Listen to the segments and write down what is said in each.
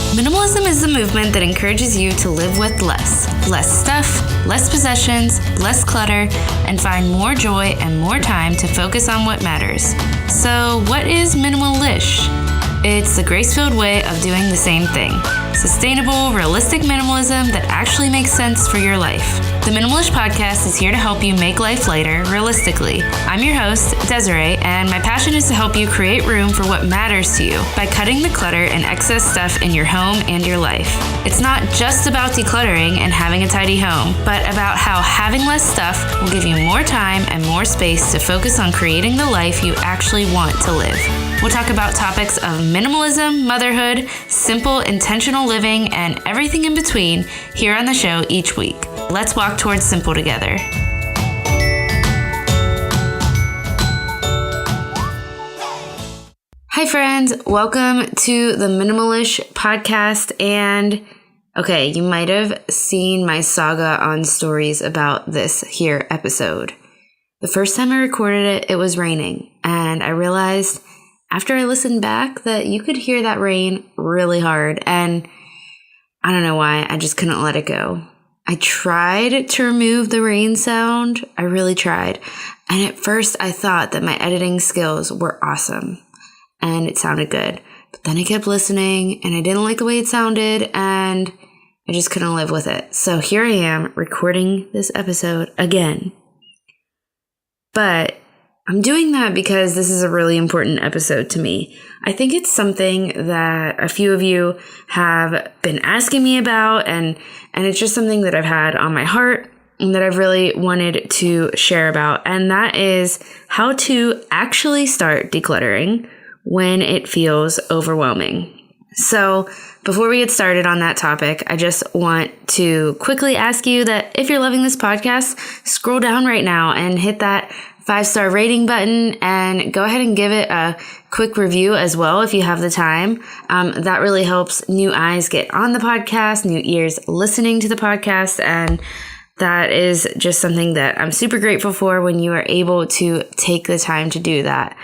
Minimalism is the movement that encourages you to live with less. Less stuff, less possessions, less clutter, and find more joy and more time to focus on what matters. So, what is minimalish? It's a grace-filled way of doing the same thing. Sustainable, realistic minimalism that actually makes sense for your life. The Minimalish Podcast is here to help you make life lighter, realistically. I'm your host, Desiree, and my passion is to help you create room for what matters to you by cutting the clutter and excess stuff in your home and your life. It's not just about decluttering and having a tidy home, but about how having less stuff will give you more time and more space to focus on creating the life you actually want to live. We'll talk about topics of minimalism, motherhood, simple, intentional living, and everything in between here on the show each week. Let's walk towards simple together. Hi friends, welcome to the Minimalish Podcast. And okay, you might have seen my saga on stories about this here episode. The first time I recorded it, it was raining, and I realized after I listened back that you could hear that rain really hard, and I don't know why, I just couldn't let it go. I tried to remove the rain sound. I really tried. And at first I thought that my editing skills were awesome and it sounded good. But then I kept listening and I didn't like the way it sounded and I just couldn't live with it. So here I am recording this episode again. But I'm doing that because this is a really important episode to me. I think it's something that a few of you have been asking me about, and it's just something that I've had on my heart and that I've really wanted to share about, and that is how to actually start decluttering when it feels overwhelming. So before we get started on that topic, I just want to quickly ask you that if you're loving this podcast, scroll down right now and hit that 5-star rating button and go ahead and give it a quick review as well if you have the time. That really helps new eyes get on the podcast, new ears listening to the podcast, and that is just something that I'm super grateful for when you are able to take the time to do that.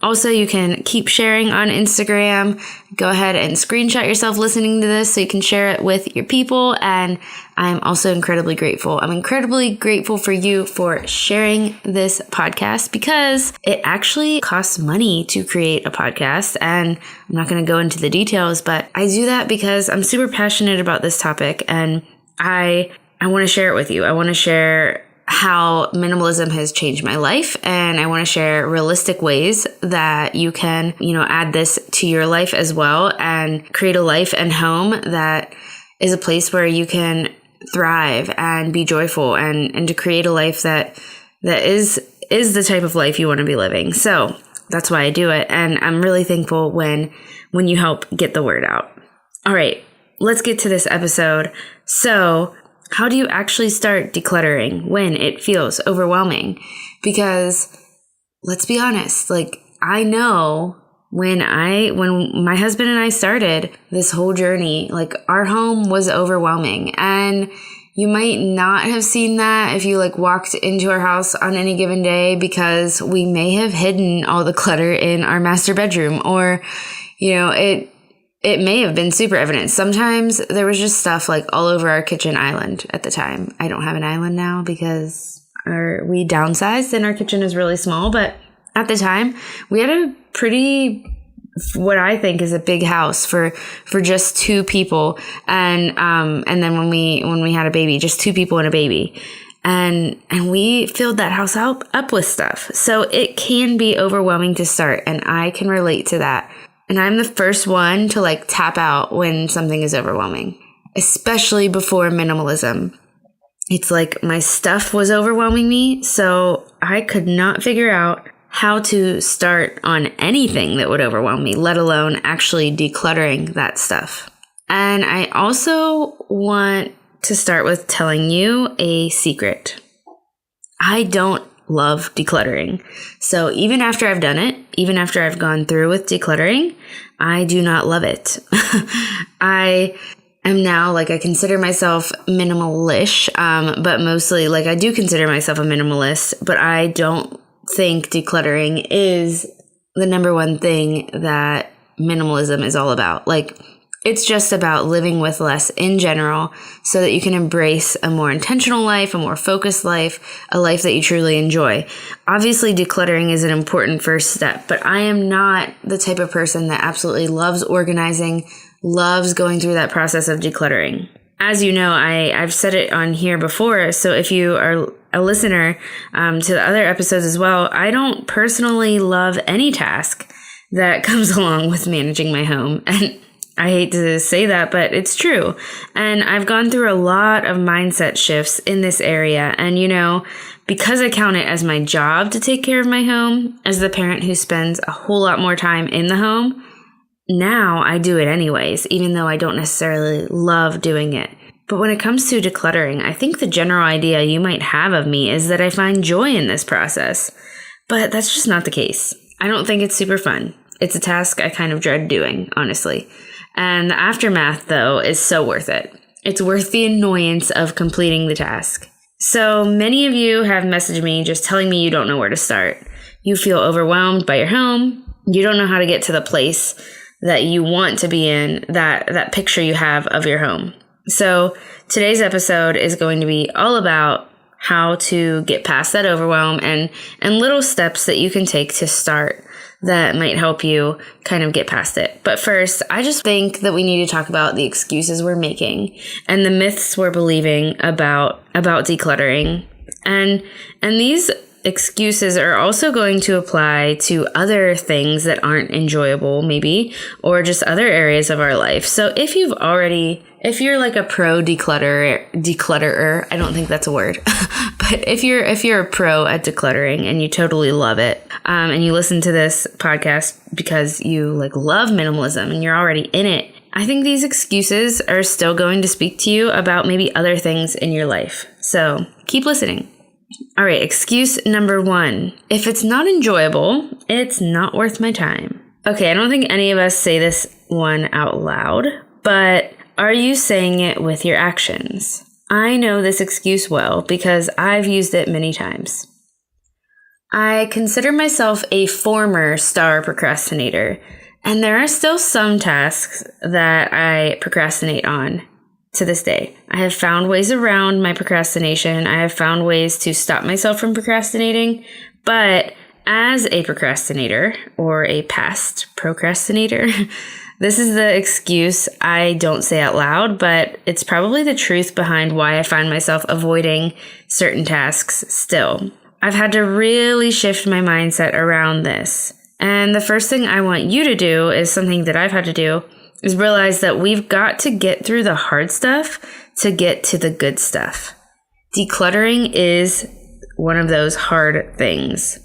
Also, you can keep sharing on Instagram. Go ahead and screenshot yourself listening to this so you can share it with your people. And I'm also incredibly grateful. I'm incredibly grateful for you for sharing this podcast because it actually costs money to create a podcast. And I'm not going to go into the details, but I do that because I'm super passionate about this topic and I want to share it with you. I want to share how minimalism has changed my life, and I want to share realistic ways that you can, add this to your life as well and create a life and home that is a place where you can thrive and be joyful and to create a life that is the type of life you want to be living. So that's why I do it, and I'm really thankful when you help get the word out. All right, let's get to this episode. So how do you actually start decluttering when it feels overwhelming? Because let's be honest, I know when my husband and I started this whole journey, our home was overwhelming, and you might not have seen that if you walked into our house on any given day because we may have hidden all the clutter in our master bedroom, or, it may have been super evident. Sometimes there was just stuff all over our kitchen island at the time. I don't have an island now because we downsized and our kitchen is really small. But at the time, we had a pretty, what I think is a big house for just two people. And then when we had a baby, just two people and a baby. And we filled that house up with stuff. So it can be overwhelming to start. And I can relate to that. And I'm the first one to tap out when something is overwhelming, especially before minimalism. It's my stuff was overwhelming me, so I could not figure out how to start on anything that would overwhelm me, let alone actually decluttering that stuff. And I also want to start with telling you a secret. I don't love decluttering. So even after I've done it, even after I've gone through with decluttering, I do not love it. I am now I consider myself minimalish, but mostly I do consider myself a minimalist, but I don't think decluttering is the number one thing that minimalism is all about. It's just about living with less in general so that you can embrace a more intentional life, a more focused life, a life that you truly enjoy. Obviously, decluttering is an important first step, but I am not the type of person that absolutely loves organizing, loves going through that process of decluttering. As you know, I've said it on here before, so if you are a listener to the other episodes as well, I don't personally love any task that comes along with managing my home. And I hate to say that, but it's true. And I've gone through a lot of mindset shifts in this area. And, because I count it as my job to take care of my home, as the parent who spends a whole lot more time in the home, now I do it anyways, even though I don't necessarily love doing it. But when it comes to decluttering, I think the general idea you might have of me is that I find joy in this process. But that's just not the case. I don't think it's super fun. It's a task I kind of dread doing, honestly. And the aftermath, though, is so worth it. It's worth the annoyance of completing the task. So many of you have messaged me just telling me you don't know where to start. You feel overwhelmed by your home. You don't know how to get to the place that you want to be in, that picture you have of your home. So today's episode is going to be all about how to get past that overwhelm and little steps that you can take to start that might help you kind of get past it. But first, I just think that we need to talk about the excuses we're making and the myths we're believing about decluttering. And these excuses are also going to apply to other things that aren't enjoyable, maybe, or just other areas of our life. So if you're like a pro declutterer, I don't think that's a word, but if you're a pro at decluttering and you totally love it, and you listen to this podcast because you love minimalism and you're already in it, I think these excuses are still going to speak to you about maybe other things in your life. So keep listening. All right, excuse number 1. If it's not enjoyable, it's not worth my time. Okay, I don't think any of us say this one out loud, but are you saying it with your actions? I know this excuse well because I've used it many times. I consider myself a former star procrastinator, and there are still some tasks that I procrastinate on to this day. I have found ways around my procrastination. I have found ways to stop myself from procrastinating, but as a procrastinator or a past procrastinator, this is the excuse I don't say out loud, but it's probably the truth behind why I find myself avoiding certain tasks still. I've had to really shift my mindset around this. And the first thing I want you to do is something that I've had to do is realize that we've got to get through the hard stuff to get to the good stuff. Decluttering is one of those hard things.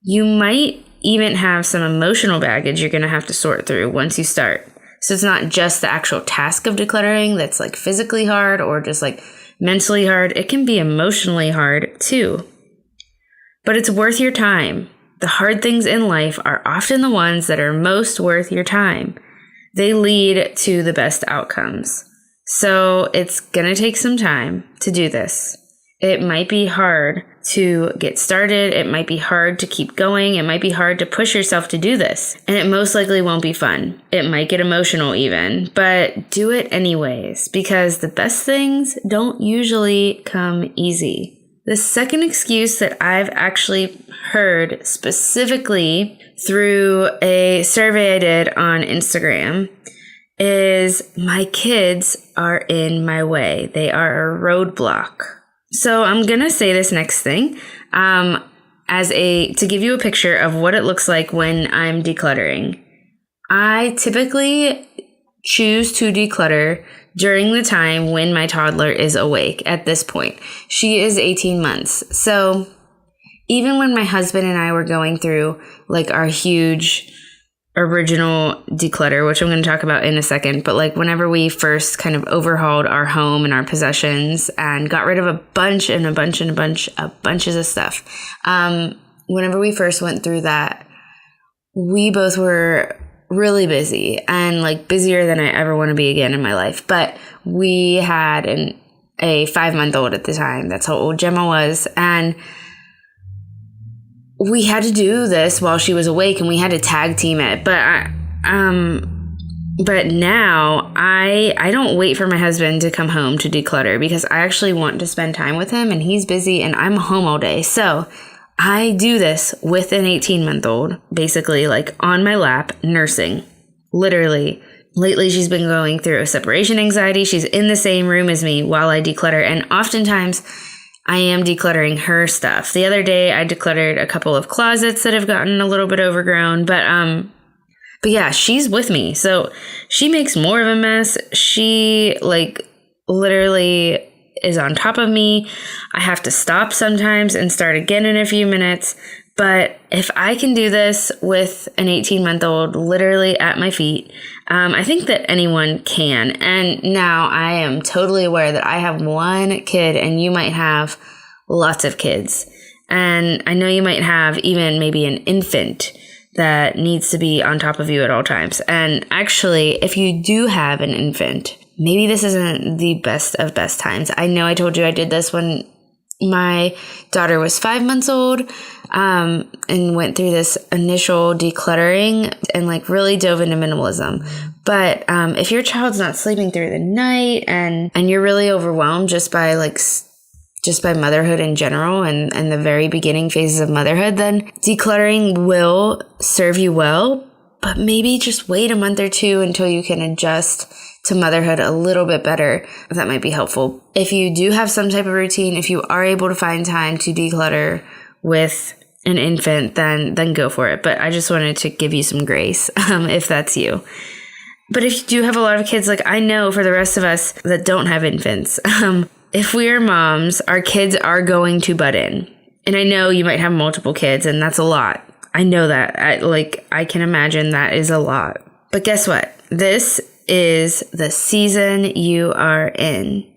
You might even have some emotional baggage you're going to have to sort through once you start. So it's not just the actual task of decluttering that's physically hard or just mentally hard. It can be emotionally hard too. But it's worth your time. The hard things in life are often the ones that are most worth your time. They lead to the best outcomes. So it's going to take some time to do this. It might be hard to get started. It might be hard to keep going. It might be hard to push yourself to do this. And it most likely won't be fun. It might get emotional even, but do it anyways, because the best things don't usually come easy. The second excuse that I've actually heard specifically through a survey I did on Instagram is my kids are in my way. They are a roadblock. So I'm going to say this next thing to give you a picture of what it looks like when I'm decluttering. I typically choose to declutter during the time when my toddler is awake at this point. She is 18 months. So even when my husband and I were going through our huge original declutter, which I'm going to talk about in a second, but whenever we first kind of overhauled our home and our possessions and got rid of a bunch of stuff, whenever we first went through that, we both were really busy and busier than I ever want to be again in my life. But we had a 5-month-old at the time. That's how old Gemma was. And we had to do this while she was awake and we had to tag team it. But But now I don't wait for my husband to come home to declutter because I actually want to spend time with him, and he's busy and I'm home all day. So I do this with an 18-month-old, basically like on my lap, nursing. Literally. Lately, she's been going through a separation anxiety. She's in the same room as me while I declutter. And oftentimes I am decluttering her stuff. The other day I decluttered a couple of closets that have gotten a little bit overgrown, but yeah, she's with me. So she makes more of a mess. She literally is on top of me. I have to stop sometimes and start again in a few minutes. But if I can do this with an 18-month-old literally at my feet, I think that anyone can. And now I am totally aware that I have one kid and you might have lots of kids. And I know you might have even maybe an infant that needs to be on top of you at all times. And actually, if you do have an infant, maybe this isn't the best of best times. I know I told you I did this when my daughter was 5 months old, and went through this initial decluttering and really dove into minimalism. But if your child's not sleeping through the night and you're really overwhelmed just by motherhood in general and the very beginning phases of motherhood, then decluttering will serve you well. But maybe just wait a month or two until you can adjust to motherhood a little bit better. That might be helpful. If you do have some type of routine, if you are able to find time to declutter with an infant, then go for it. But I just wanted to give you some grace if that's you. But if you do have a lot of kids, I know for the rest of us that don't have infants, if we are moms, our kids are going to butt in. And I know you might have multiple kids, and that's a lot. I know that. I can imagine that is a lot. But guess what? This is the season you are in.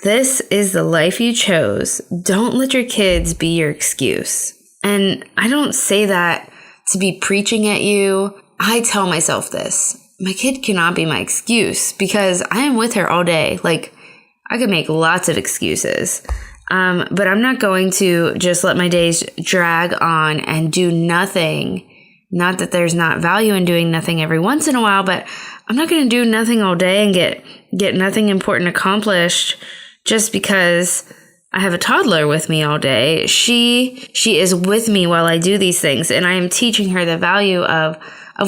This is the life you chose. Don't let your kids be your excuse. And I don't say that to be preaching at you. I tell myself this. My kid cannot be my excuse because I am with her all day. I could make lots of excuses. But I'm not going to just let my days drag on and do nothing. Not that there's not value in doing nothing every once in a while, but I'm not going to do nothing all day and get nothing important accomplished just because I have a toddler with me all day. She is with me while I do these things, and I am teaching her the value of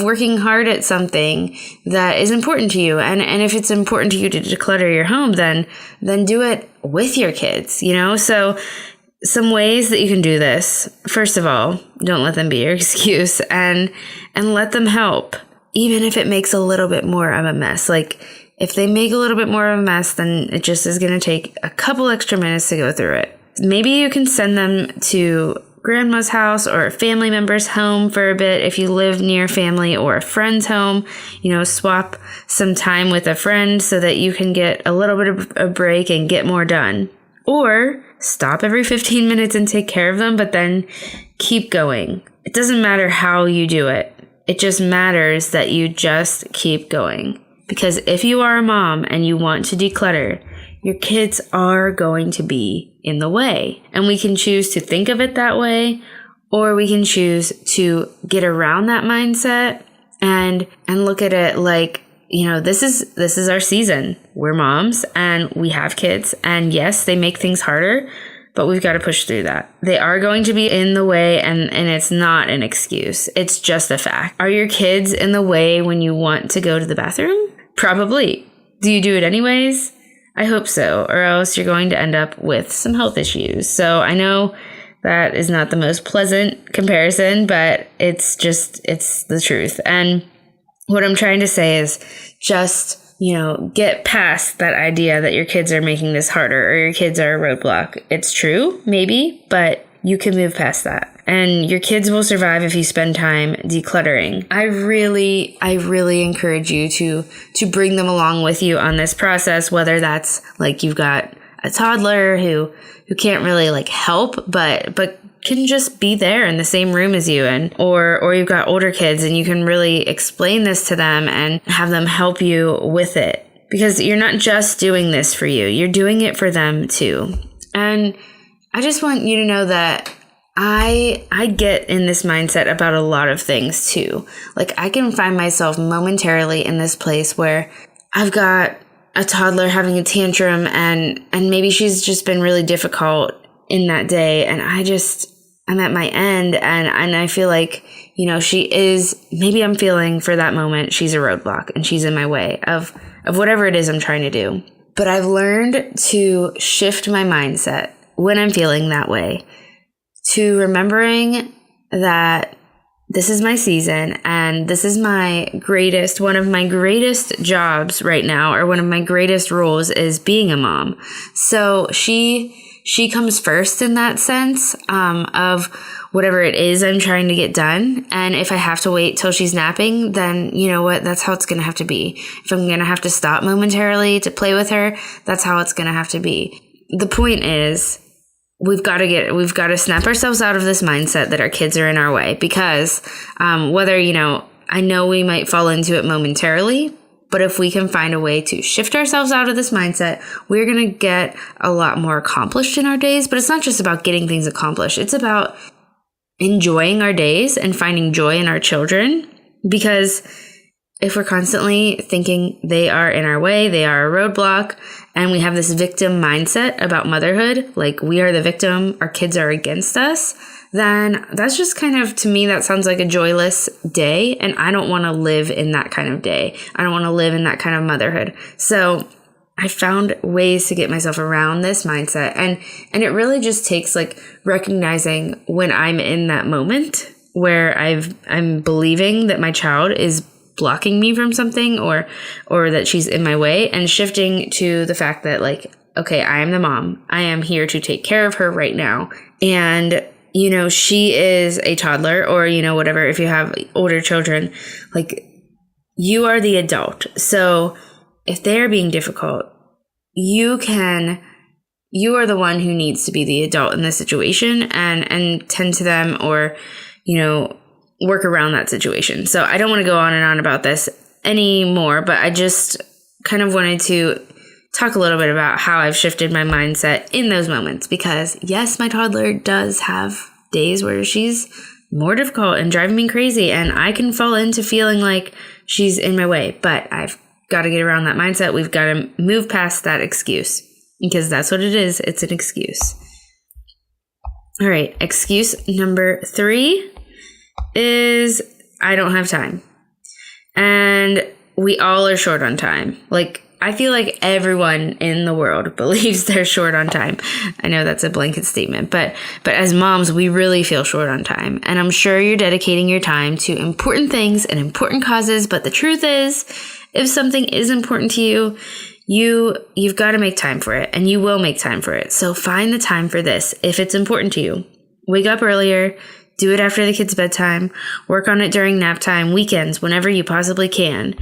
working hard at something that is important to you. And if it's important to you to declutter your home, then do it with your kids, So some ways that you can do this. First of all, don't let them be your excuse and let them help, even if it makes a little bit more of a mess. If they make a little bit more of a mess, then it just is going to take a couple extra minutes to go through it. Maybe you can send them to grandma's house or a family member's home for a bit if you live near family, or a friend's home. Swap some time with a friend so that you can get a little bit of a break and get more done. Or stop every 15 minutes and take care of them, but then keep going. It doesn't matter how you do it. It just matters that you just keep going. Because if you are a mom and you want to declutter, your kids are going to be in the way. And we can choose to think of it that way, or we can choose to get around that mindset and look at it this is our season. We're moms and we have kids, and yes, they make things harder, but we've got to push through that. They are going to be in the way, and it's not an excuse. It's just a fact. Are your kids in the way when you want to go to the bathroom? Probably. Do you do it anyways? I hope so, or else you're going to end up with some health issues. So I know that is not the most pleasant comparison, but it's the truth. And what I'm trying to say is just, get past that idea that your kids are making this harder or your kids are a roadblock. It's true, maybe, but you can move past that. And your kids will survive if you spend time decluttering. I really encourage you to bring them along with you on this process, whether that's you've got a toddler who can't really help, but can just be there in the same room as you, or you've got older kids and you can really explain this to them and have them help you with it. Because you're not just doing this for you, you're doing it for them too. And I just want you to know that I get in this mindset about a lot of things too. Like I can find myself momentarily in this place where I've got a toddler having a tantrum and maybe she's just been really difficult in that day, and I'm at my end and I feel like, maybe I'm feeling for that moment she's a roadblock and she's in my way of whatever it is I'm trying to do. But I've learned to shift my mindset when I'm feeling that way to remembering that this is my season and this is one of my greatest jobs right now, or one of my greatest roles is being a mom. So she comes first in that sense of whatever it is I'm trying to get done. And if I have to wait till she's napping, then you know what? That's how it's going to have to be. If I'm going to have to stop momentarily to play with her, that's how it's going to have to be. The point is, we've got to snap ourselves out of this mindset that our kids are in our way, because whether, I know we might fall into it momentarily, but if we can find a way to shift ourselves out of this mindset, we're going to get a lot more accomplished in our days. But it's not just about getting things accomplished. It's about enjoying our days and finding joy in our children, because if we're constantly thinking they are in our way, they are a roadblock, and we have this victim mindset about motherhood, like we are the victim, our kids are against us, then that's just kind of, to me, that sounds like a joyless day. And I don't want to live in that kind of day. I don't want to live in that kind of motherhood. So I found ways to get myself around this mindset. And it really just takes like recognizing when I'm in that moment where I'm believing that my child is blocking me from something or that she's in my way, and shifting to the fact that like, okay, I am the mom. I am here to take care of her right now. And, she is a toddler or, whatever, if you have older children, like you are the adult. So if they're being difficult, you are the one who needs to be the adult in this situation and tend to them or, work around that situation. So I don't want to go on and on about this anymore, but I just kind of wanted to talk a little bit about how I've shifted my mindset in those moments, because yes, my toddler does have days where she's more difficult and driving me crazy, and I can fall into feeling like she's in my way, but I've got to get around that mindset. We've got to move past that excuse, because that's what it is. It's an excuse. All right. Excuse number 3 is I don't have time. And we all are short on time. Like, I feel like everyone in the world believes they're short on time. I know that's a blanket statement, but as moms, we really feel short on time. And I'm sure you're dedicating your time to important things and important causes. But the truth is, if something is important to you, you've got to make time for it, and you will make time for it. So find the time for this if it's important to you. Wake up earlier. Do it after the kids' bedtime. Work on it during nap time, weekends, whenever you possibly can.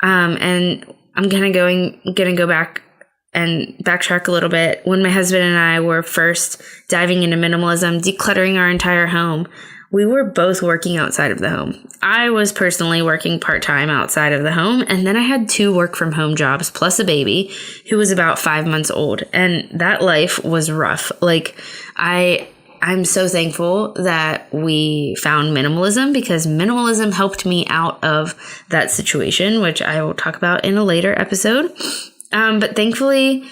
And I'm gonna go back and backtrack a little bit. When my husband and I were first diving into minimalism, decluttering our entire home, we were both working outside of the home. I was personally working part-time outside of the home, and then I had 2 work-from-home jobs plus a baby who was about 5 months old, and that life was rough. Like, I'm so thankful that we found minimalism, because minimalism helped me out of that situation, which I will talk about in a later episode. But thankfully,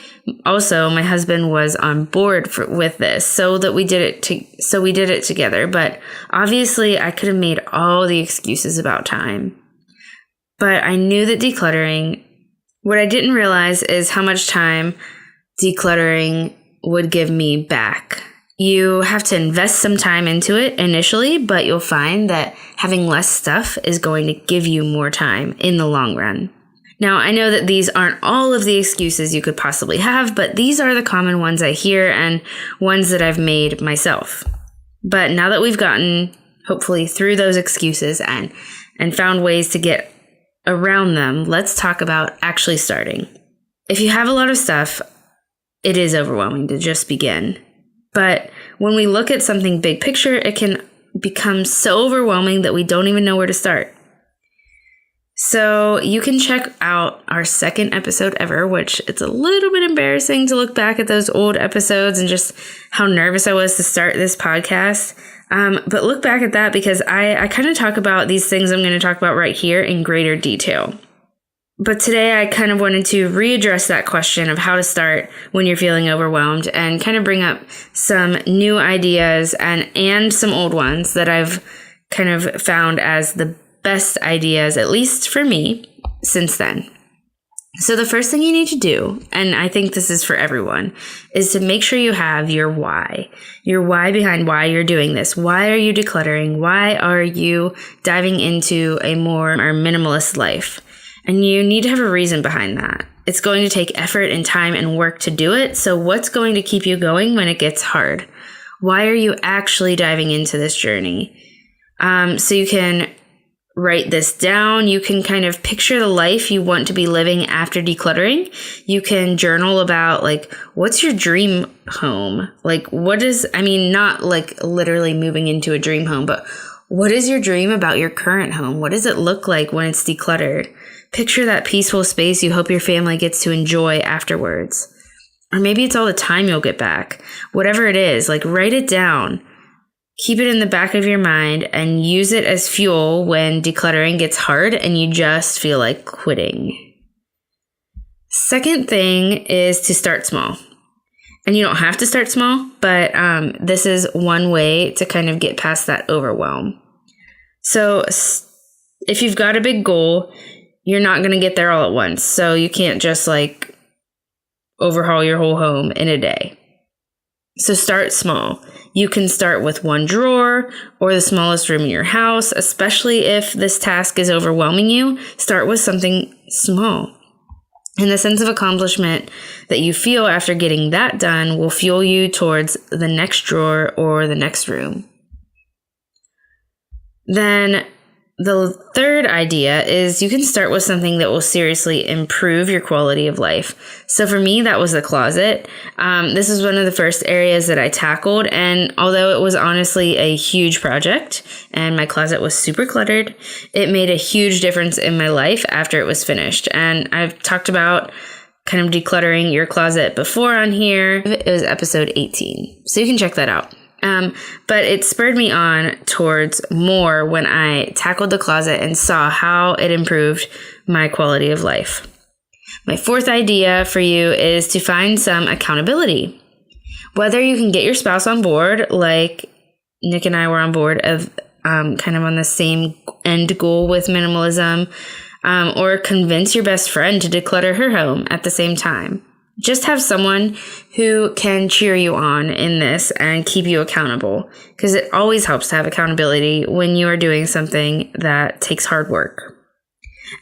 also my husband was on board with this, so we did it together. But obviously, I could have made all the excuses about time. But I knew that decluttering, what I didn't realize is how much time decluttering would give me back. You have to invest some time into it initially, but you'll find that having less stuff is going to give you more time in the long run. Now, I know that these aren't all of the excuses you could possibly have, but these are the common ones I hear and ones that I've made myself. But now that we've gotten, hopefully, through those excuses and found ways to get around them, let's talk about actually starting. If you have a lot of stuff, it is overwhelming to just begin. But when we look at something big picture, it can become so overwhelming that we don't even know where to start. So you can check out our second episode ever, which it's a little bit embarrassing to look back at those old episodes and just how nervous I was to start this podcast. But look back at that because I kind of talk about these things I'm going to talk about right here in greater detail. But today I kind of wanted to readdress that question of how to start when you're feeling overwhelmed and kind of bring up some new ideas and some old ones that I've kind of found as the best ideas, at least for me, since then. So the first thing you need to do, and I think this is for everyone, is to make sure you have your why behind why you're doing this. Why are you decluttering? Why are you diving into a more minimalist life? And you need to have a reason behind that. It's going to take effort and time and work to do it. So what's going to keep you going when it gets hard? Why are you actually diving into this journey? So you can write this down. You can kind of picture the life you want to be living after decluttering. You can journal about what's your dream home? Not like literally moving into a dream home, but what is your dream about your current home? What does it look like when it's decluttered? Picture that peaceful space you hope your family gets to enjoy afterwards. Or maybe it's all the time you'll get back. Whatever it is, write it down. Keep it in the back of your mind and use it as fuel when decluttering gets hard and you just feel like quitting. Second thing is to start small. And you don't have to start small, but this is one way to kind of get past that overwhelm. So if you've got a big goal, you're not going to get there all at once. So you can't just overhaul your whole home in a day. So start small. You can start with one drawer or the smallest room in your house, especially if this task is overwhelming you. Start with something small. And the sense of accomplishment that you feel after getting that done will fuel you towards the next drawer or the next room. Then the third idea is you can start with something that will seriously improve your quality of life. So for me, that was the closet. This is one of the first areas that I tackled. And although it was honestly a huge project and my closet was super cluttered, it made a huge difference in my life after it was finished. And I've talked about kind of decluttering your closet before on here. It was episode 18. So you can check that out. But it spurred me on towards more when I tackled the closet and saw how it improved my quality of life. My fourth idea for you is to find some accountability. Whether you can get your spouse on board, like Nick and I were on board of kind of on the same end goal with minimalism, or convince your best friend to declutter her home at the same time. Just have someone who can cheer you on in this and keep you accountable, because it always helps to have accountability when you are doing something that takes hard work.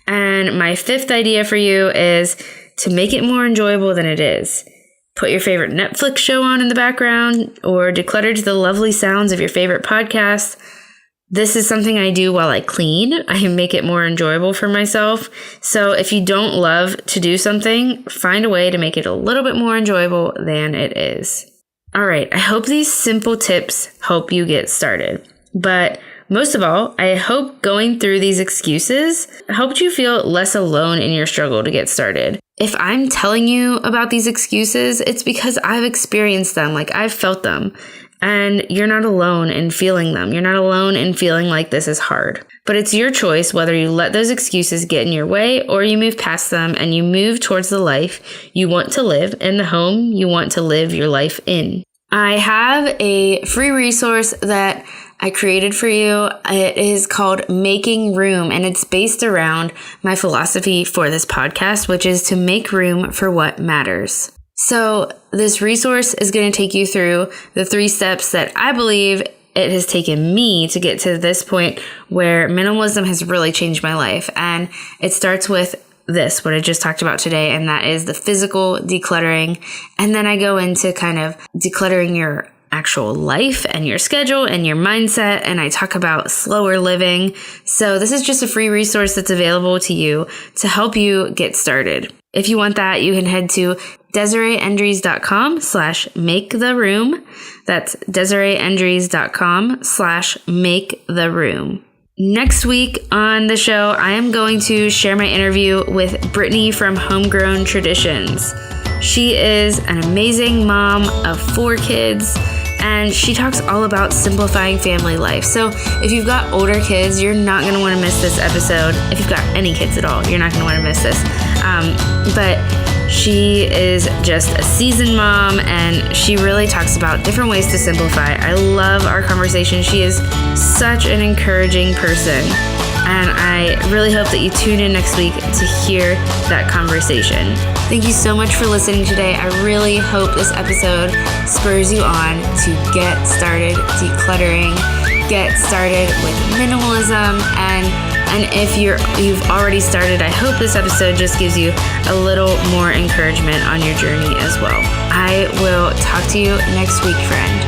And my fifth idea for you is to make it more enjoyable than it is. Put your favorite Netflix show on in the background or declutter to the lovely sounds of your favorite podcast. This is something I do while I clean. I make it more enjoyable for myself. So if you don't love to do something, find a way to make it a little bit more enjoyable than it is. All right, I hope these simple tips help you get started. But most of all, I hope going through these excuses helped you feel less alone in your struggle to get started. If I'm telling you about these excuses, it's because I've experienced them, I've felt them. And you're not alone in feeling them. You're not alone in feeling like this is hard. But it's your choice whether you let those excuses get in your way or you move past them and you move towards the life you want to live and the home you want to live your life in. I have a free resource that I created for you. It is called Making Room, and it's based around my philosophy for this podcast, which is to make room for what matters. So this resource is going to take you through the 3 steps that I believe it has taken me to get to this point where minimalism has really changed my life. And it starts with this, what I just talked about today, and that is the physical decluttering. And then I go into kind of decluttering your actual life and your schedule and your mindset, and I talk about slower living. So this is just a free resource that's available to you to help you get started. If you want that, you can head to DesireeEndries.com/maketheroom. That's DesireeEndries.com/maketheroom. Next week on the show, I am going to share my interview with Brittany from Homegrown Traditions. She is an amazing mom of 4 kids, and she talks all about simplifying family life. So if you've got older kids, you're not going to want to miss this episode. If you've got any kids at all, you're not going to want to miss this. But she is just a seasoned mom, and she really talks about different ways to simplify. I love our conversation. She is such an encouraging person, and I really hope that you tune in next week to hear that conversation. Thank you so much for listening today. I really hope this episode spurs you on to get started decluttering, get started with minimalism, and if you've already started, I hope this episode just gives you a little more encouragement on your journey as well. I will talk to you next week, friend.